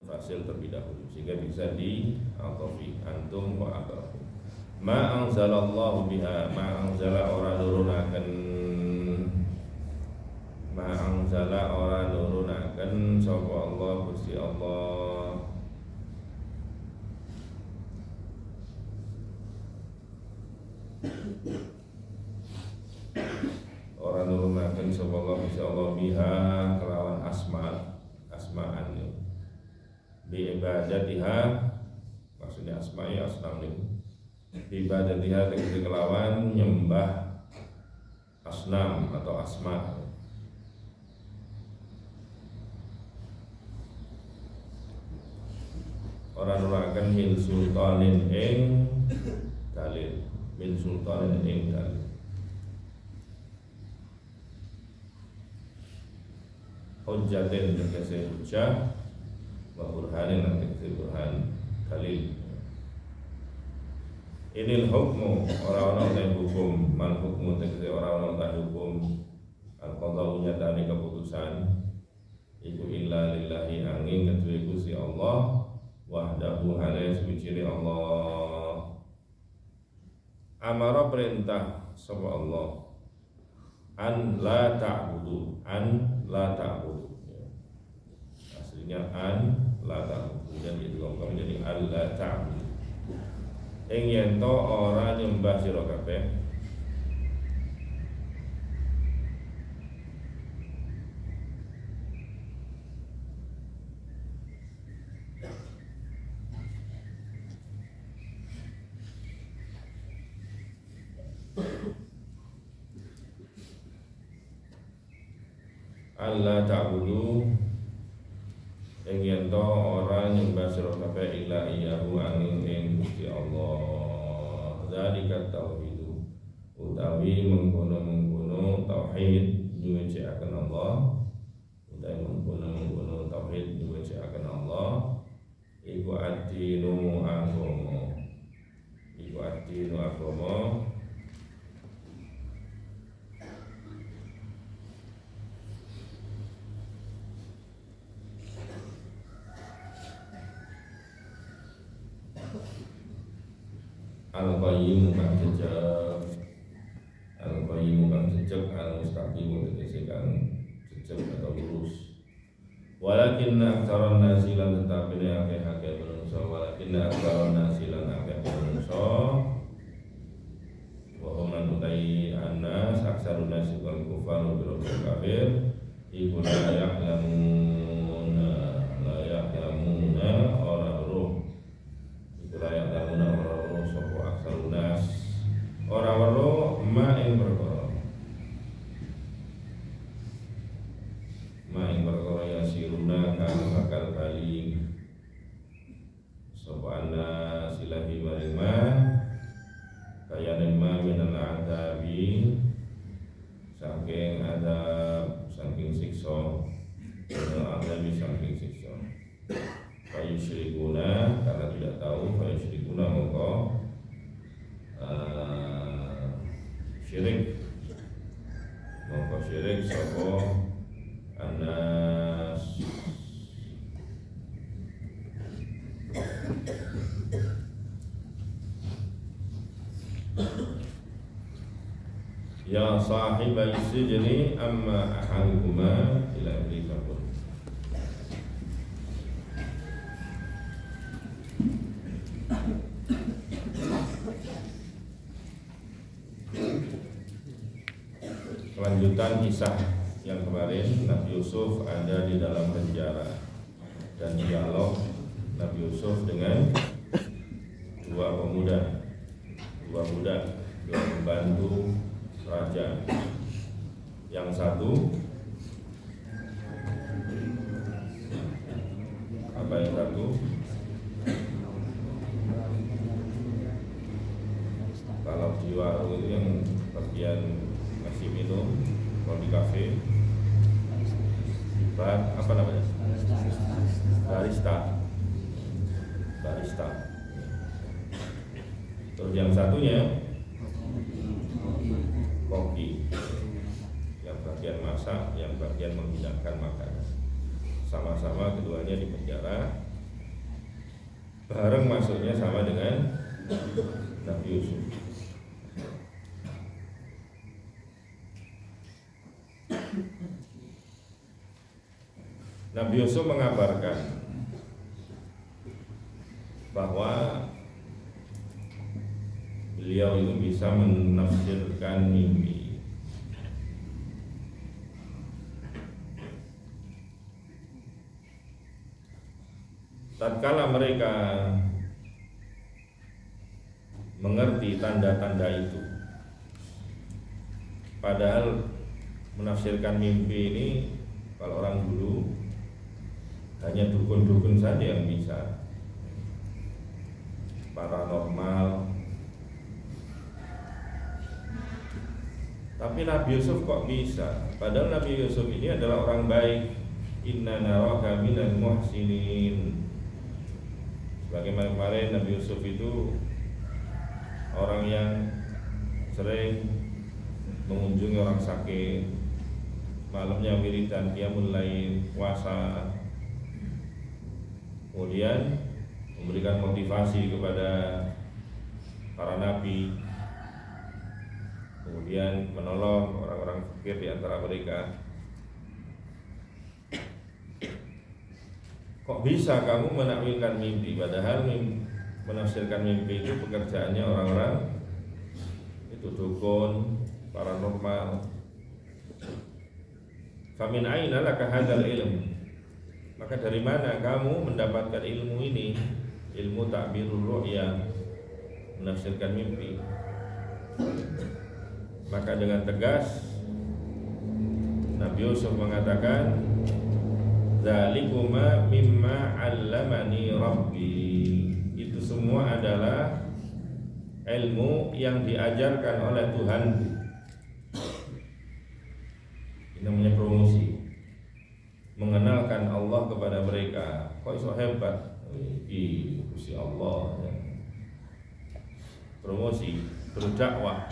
fasil terlebih dahulu sehingga bisa di-athafi antum wa abakum. Ma anzalallahu biha, ma anzala ora nurunaken, ma anzala ora nurunaken sapa Allah Gusti Allah ora nurunaken sapa Allah Gusti Allah biha kelawan asma'an bi ibadatiha, maksudnya asma'i asnam ibadatiha tegese kelawan nyembah asnam atau asma. Orang nurakan min sultanin ing dalil, min sultanin ing dalil. Hujjatin tegese hujjah, wa burhanin tegese burhan dalil. Inil hukmu orang-orang yang hukum, mal hukmu tegese orang-orang yang hukum, al-qadau nyatane keputusan iku illa lillahi angin kecuali Gusti Allah wahdahu halai suci Allah. Amara perintah sapa Allah an la ta'budu, aslinya an la ta'budu dan diidghamkan menjadi an la ta'budu. Ing yen to ora nyembah sira kabeh Allah ta'budu ing yen to ora nyembah sira kabeh illa iyyahu angin Gusti Allah. Zalika tauhidu utawi mengkono-mengkono tauhid nyucikaken Allah, utawi mengkono-mengkono tauhid nyucikaken Allah iku ad-dinu agama, iku ad-dinu agama. Al-Qayyim kang jejeg, Al-Qayyim kang jejeg, Al-Mustaqim tegese kang jejeg atau lurus. Walakin aktsaran nasi lan tetapi akeh-akeh manungsa, walakin aktsaran nasi lan akeh manungsa wa hum lan utai annas aksarun nasi wal kufaru bil kafir iku la ya'lamuna ora roh, iku la ya'lamuna lunas ora weruh ma ing perkara ya siruna kang bakal bali sapa ana silahi marima kayane ma minal adabi saking adab saking siksa adabi saking siksa fayusyrikuna karena tidak tahu fayusyrikuna mongko syirik mongko syirik sapa anas ya sahibai sijni amma ahadukuma ila ilikapun. Kelanjutan kisah yang kemarin, Nabi Yusuf ada di dalam penjara dan dialog Nabi Yusuf dengan dua budak, dua pembantu raja. Yang satu apa yang satu? Kalau di warung itu yang bagian ngasih minum, kalau di kafe apa namanya? Barista. Terus yang satunya koki, yang bagian masak, yang bagian menghidangkan makanan. Sama-sama keduanya di penjara bareng masuknya sama dengan Nabi Yusuf. Nabi Yusuf mengabarkan bahwa beliau itu bisa menafsirkan mimpi. Tatkala mereka mengerti tanda-tanda itu, padahal menafsirkan mimpi ini kalau orang dulu hanya dukun-dukun saja yang bisa, paranormal. Tapi Nabi Yusuf kok bisa? Padahal Nabi Yusuf ini adalah orang baik. Inna naraka minal muhsinin. Sebagaimana kemarin Nabi Yusuf itu orang yang sering mengunjungi orang sakit, malamnya wiridan, qiyamul lail, puasa, kemudian memberikan motivasi kepada para nabi, kemudian menolong orang-orang fakir di antara mereka. Kok bisa kamu menakwilkan mimpi? Padahal menafsirkan mimpi itu pekerjaannya orang-orang itu dukun, paranormal. Famin aina laka hadzal ilm? Maka dari mana kamu mendapatkan ilmu ini? Ilmu ta'birur ru'ya, menafsirkan mimpi. Maka dengan tegas Nabi Yusuf mengatakan, "Dzalikuma mimma 'allamani Rabbi." Itu semua adalah ilmu yang diajarkan oleh Tuhan. Ini namanya promosi, mengenalkan Allah kepada mereka. Kok iso hebat? Gusti Allah ya. Promosi, berdakwah.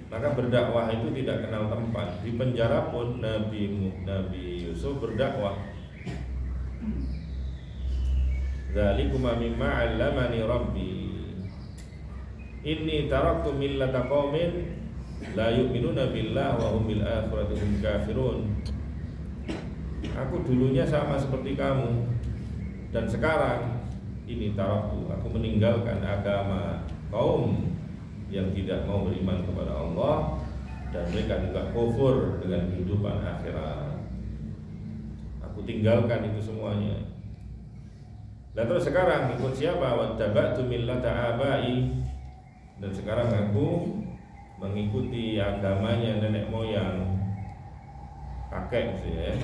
Maka berdakwah itu tidak kenal tempat. Di penjara pun Nabi Yusuf berdakwah. Dzalikuma mimma 'allamani Rabbi. Inni taraktu millata qaumin la yu'minuna billahi wa hum bil akhirati hum kafirun. Aku dulunya sama seperti kamu, dan sekarang ini taraktu, aku meninggalkan agama kaum yang tidak mau beriman kepada Allah, dan mereka juga kufur dengan kehidupan akhirat. Aku tinggalkan itu semuanya. Dan terus sekarang ikut siapa? Wattaba'tu millata abai. Dan sekarang aku mengikuti agamanya nenek moyang, kakek maksudnya ya,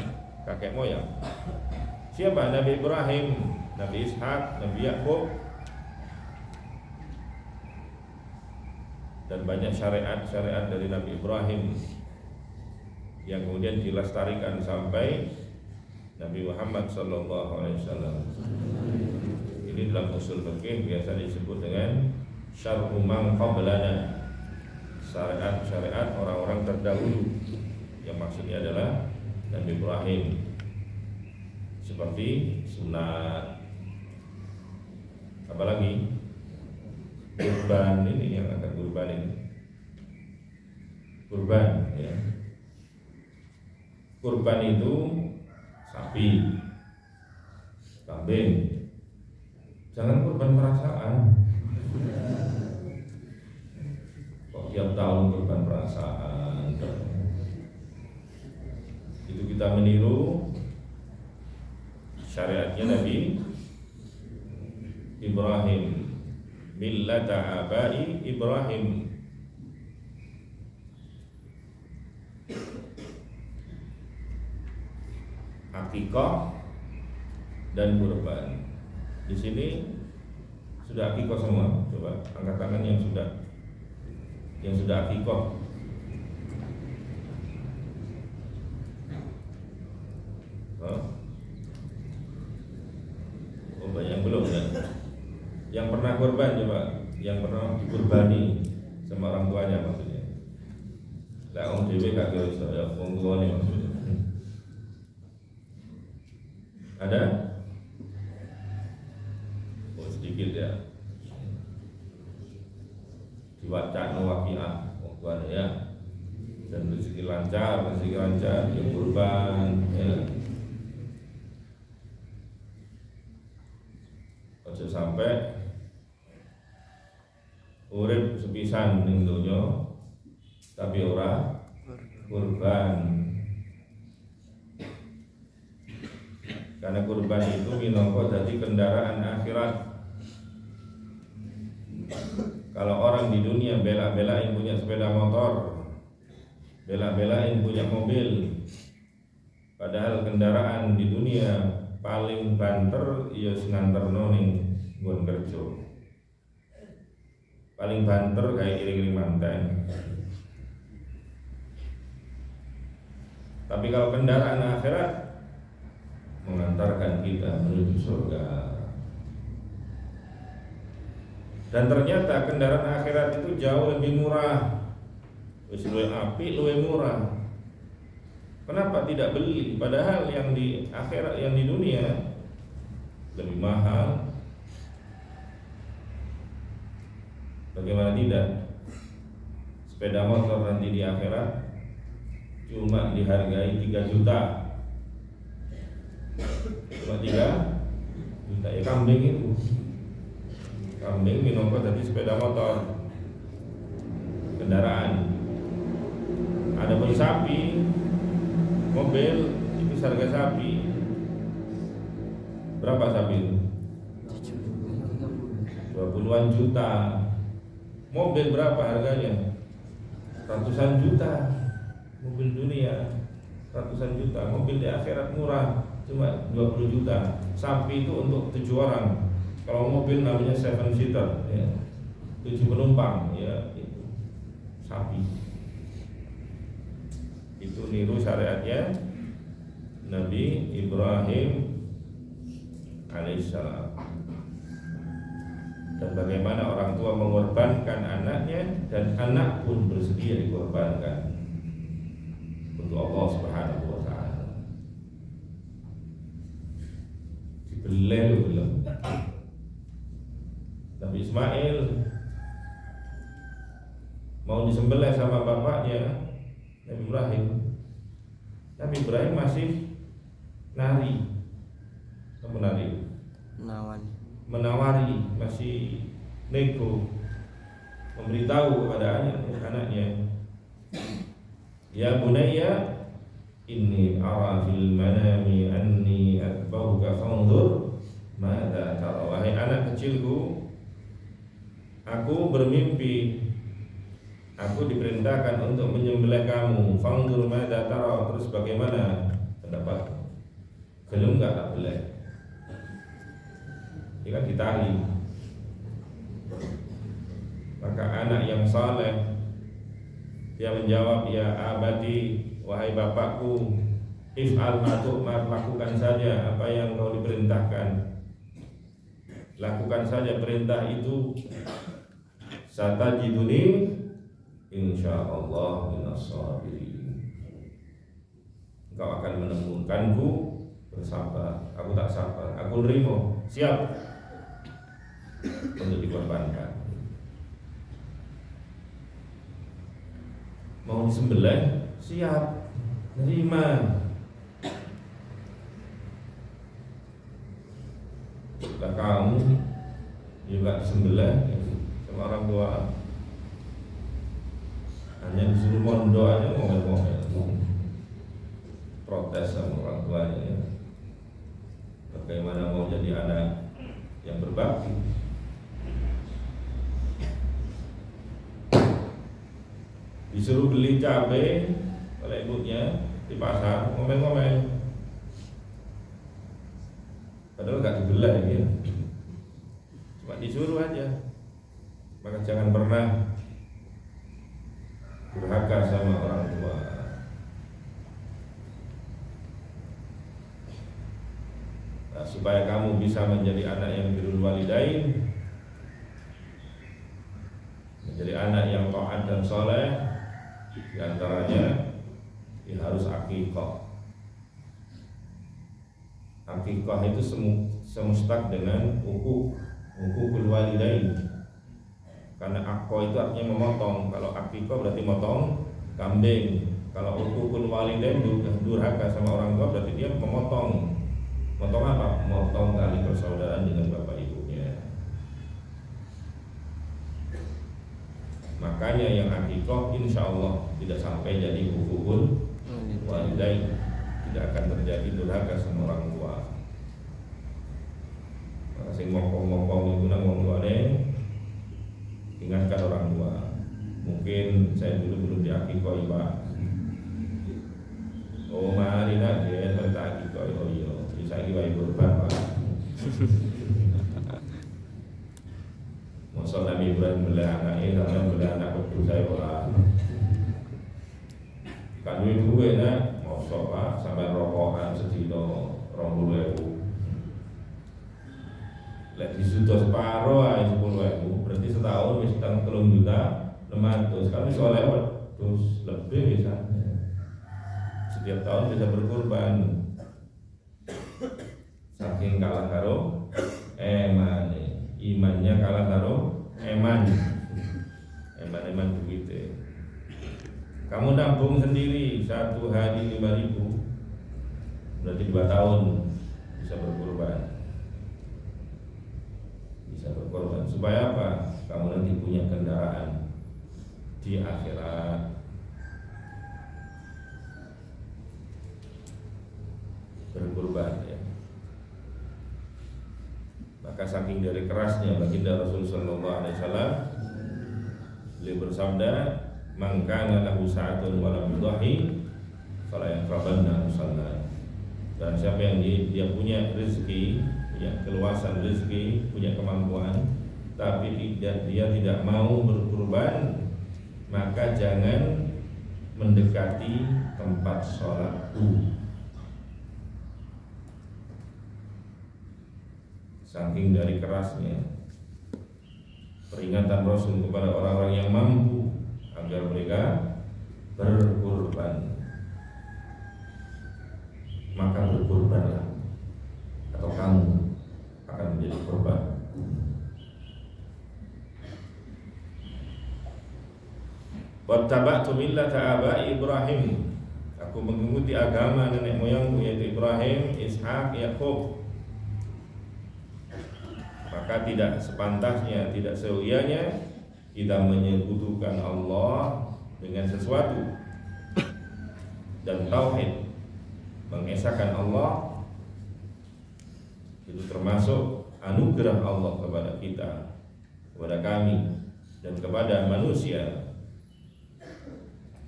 kakek moyang. Siapa? Nabi Ibrahim, Nabi Ishak, Nabi Yakub. Dan banyak syariat-syariat dari Nabi Ibrahim yang kemudian dilestarikan sampai Nabi Muhammad SAW. Ini dalam usul fikih biasa disebut dengan syar'u man qablana, syariat-syariat orang-orang terdahulu, yang maksudnya adalah Nabi Ibrahim, seperti sunat, apalagi kurban. Ini yang akan kurban ini, kurban ya. Kurban itu sapi, kambing. Jangan kurban perasaan. Kok tiap tahun kurban perasaan? Itu kita meniru syariatnya Nabi Ibrahim, millata abai Ibrahim. Akikah dan kurban. Di sini sudah akikah semua. Coba angkat tangan yang sudah akikah. Oh, banyak belum ya? Yang pernah kurban coba, yang pernah dikurbani sama orang tuanya maksudnya. Lah om dhewe gak iso ya wong tuane maksudnya. Ada? sedikit ya. Diwacana waqiah waktu ya. Dan rezeki lancar, ya kurban ya. Ojo sampai urip sepisan ning donya tapi ora kurban. Karena kurban itu minangka dadi kendaraan akhirat. Kalau orang di dunia bela-belain punya sepeda motor, bela-belain punya mobil, padahal kendaraan di dunia paling banter ya nganterno ning nggon kerja. Paling banter kayak iring-iring manten. Tapi kalau kendaraan akhirat mengantarkan kita menuju surga. Dan ternyata kendaraan akhirat itu jauh lebih murah. Wis luwih apik, luwih murah. Kenapa tidak beli? Padahal yang di akhirat, yang di dunia lebih mahal. Bagaimana tidak? Sepeda motor nanti di akhirat cuma dihargai 3 juta. Cuma 3 juta ya kambing itu. Kambing minangka dadi sepeda motor. Kendaraan. Ada pun sapi, mobil itu harga sapi. Berapa sapi itu? 20-an juta. Mobil berapa harganya? Ratusan juta. Mobil dunia ratusan juta. Mobil di akhirat murah, cuma 20 juta. Sapi itu untuk 7 orang. Kalau mobil namanya 7 seater ya. 7 penumpang ya itu. Sapi. Itu niru syariatnya Nabi Ibrahim alaihissalam. Dan bagaimana orang tua mengorbankan anaknya dan anak pun bersedia dikorbankan untuk Allah Subhanahu wa taala. Dibelel belum. Nabi Ismail mau disembelih sama bapaknya Nabi Ibrahim. Nabi Ibrahim masih nari. Menawari, masih nego, memberitahu kepada anaknya, ya bunayya inni ara fil manami anni atba'uka fanzur madza tara. Wahai anak kecilku, aku bermimpi aku diperintahkan untuk menyembelih kamu. Fanzur madza tara, terus bagaimana pendapatmu? Gelem enggak tak boleh. Dia kan ditarik. Maka anak yang saleh dia menjawab, ya abadi, wahai bapakku, if'al ma tu'mar, lakukan saja apa yang kau diperintahkan. Lakukan saja perintah itu. Satajiduni insyaallah minas sabirin. Engkau akan menemukanku bersabar. Aku tak sabar, aku nerima, siap untuk dikorbankan. Mau disembelih, siap, nerima. Lah kamu juga disembelih sama orang tua, hanya disuruh mondok aja ngomel-ngomel, protes sama orang tuanya ya. Bagaimana mau jadi anak yang berbakti? Disuruh beli cabai oleh ibunya di pasar, ngomel-ngomel, padahal gak dibeli ya, cuma disuruh aja. Maka jangan pernah durhaka sama orang tua. Nah, supaya kamu bisa menjadi anak yang birrul walidain, menjadi anak yang taat dan saleh, di antaranya ya harus akikah. Akikah itu semustaq dengan ukhuwah. hukukul walidain. Karena akko itu artinya memotong. Kalau akiko berarti motong kambing. Kalau hukukul walidain durhaka sama orang tua berarti dia memotong. Motong apa? Motong tali persaudaraan dengan bapak ibunya. Makanya yang akikoh insya Allah tidak sampai jadi hukukul walidain, tidak akan terjadi durhaka sama orang tua. Maka sing mokong-mokong itu nang wong tuane ingatkan orang tua. Mungkin saya dulu belum diakikoh Pak. Oh mari nak dia tak akikoh. Oh iya, bisa iki wae kurban Pak. Masa Nabi Ibrahim beli anaknya, karena beli anak kedua saya orang. Kan duit nak, masa Pak sampai rokokan sedino 20.000. Lek disuto separuh aja 10.000, berarti setahun bisa tang 3.600.000. Kalau bisa lewat terus lebih biasanya. Setiap tahun bisa berkorban. Saking kalah karo imannya kalah karo eman begitu. Kamu nabung sendiri 1 hari 5.000, berarti 2 tahun bisa berkorban. Supaya apa? Kamu nanti punya kendaraan di akhirat. Berkorban ya. Maka saking dari kerasnya baginda Rasul sallallahu alaihi wasallam, beliau bersabda, "Man kana lahu sa'atun wa lam yudhi fala yaqrabanna musalla." Dan siapa yang dia punya rezeki, punya keluasan rezeki, punya kemampuan, tapi dia tidak mau berkurban, maka jangan mendekati tempat sholatku. Saking dari kerasnya peringatan Rasul kepada orang-orang yang mampu agar mereka berkurban. Maka berkurbanlah, atau kamu akan menjadi korban. Wattaba'tu millata abai Ibrahim. Aku mengikuti agama nenek moyangku yaitu Ibrahim, Ishak, Yakub. Maka tidak sepantasnya, tidak seuyanya kita menyekutukan Allah dengan sesuatu. Dan tauhid, mengesahkan Allah, itu termasuk anugerah Allah kepada kita, kepada kami, dan kepada manusia.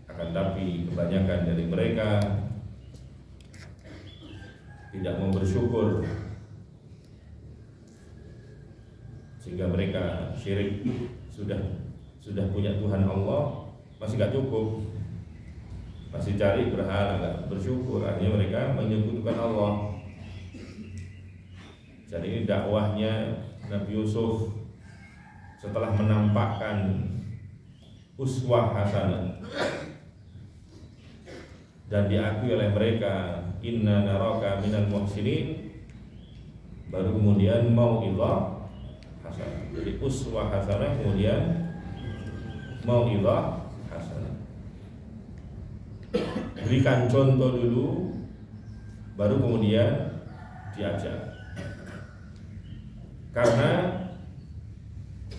Akan tapi kebanyakan dari mereka tidak mau bersyukur, sehingga mereka syirik. Sudah punya Tuhan Allah, masih gak cukup, masih cari berhala, gak bersyukur. Akhirnya mereka menyekutukan Allah. Jadi dakwahnya Nabi Yusuf setelah menampakkan uswah hasanah dan diakui oleh mereka, inna naraka minal muhsinin, baru kemudian mau'izah hasanah. Jadi uswah hasanah, kemudian mau'izah hasanah. Berikan contoh dulu, baru kemudian diajak. Karena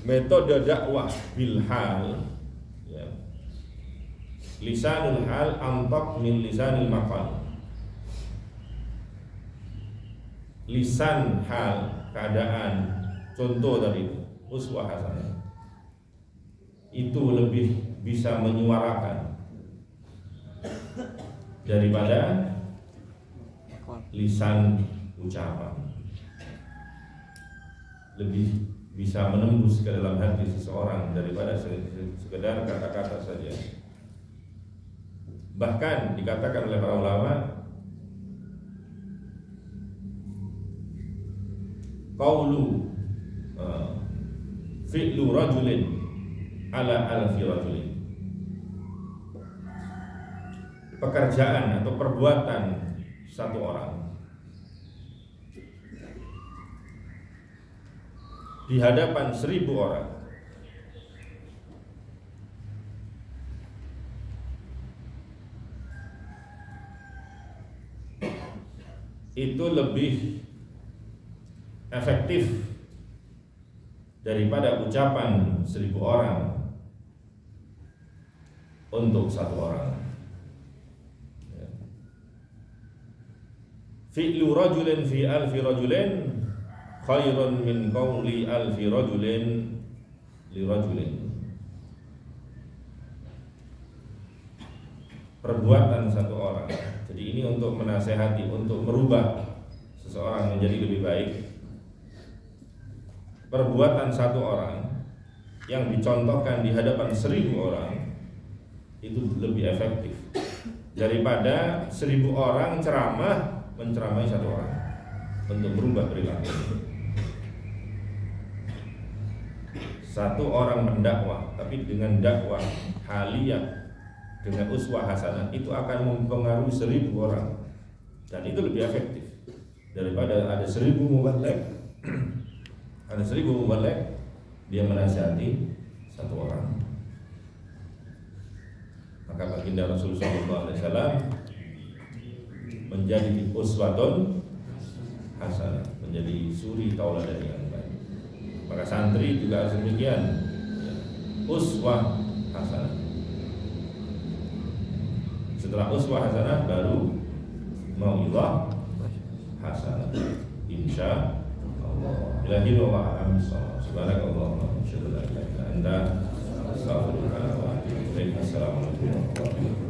metode dakwah bil hal, ya, lisanul hal antak min lisanil maqal. Lisan hal, keadaan, contoh dari uswah hasanah itu lebih bisa menyuarakan daripada lisan ucapan. Lebih bisa menembus ke dalam hati seseorang daripada sekedar kata-kata saja. Bahkan dikatakan oleh para ulama, qaulu fi'lu rajulin ala alfi rajulin, pekerjaan atau perbuatan satu orang di hadapan 1000 orang, itu lebih efektif daripada ucapan 1000 orang untuk 1 orang. Fi'lu rajulin fi alfi rajulin khairun min qawli alfi rajulin li rajulin. Perbuatan 1 orang. Jadi ini untuk menasehati, untuk merubah seseorang menjadi lebih baik. Perbuatan 1 orang yang dicontohkan di hadapan 1000 orang itu lebih efektif daripada 1000 orang ceramah menceramai 1 orang untuk merubah perilaku. 1 orang mendakwah, tapi dengan dakwah haliyah, dengan uswah hasanah, itu akan mempengaruhi 1000 orang, dan itu lebih efektif daripada ada 1000 mubaligh. Ada 1000 mubaligh, dia menasihati 1 orang. Maka baginda Rasulullah SAW menjadi uswatun hasanah, menjadi suri tauladan yang baik. Maka santri juga harus demikian, uswah hasanah. Setelah uswah hasanah baru mau'izah hasanah. Insya Allah. Ilahi wa a'lam bissawab. Subhanakallahumma wa bihamdika, asyhadu an la ilaha illa anta, astaghfiruka wa atubu ilaik. Assalamualaikum warahmatullahi wabarakatuh.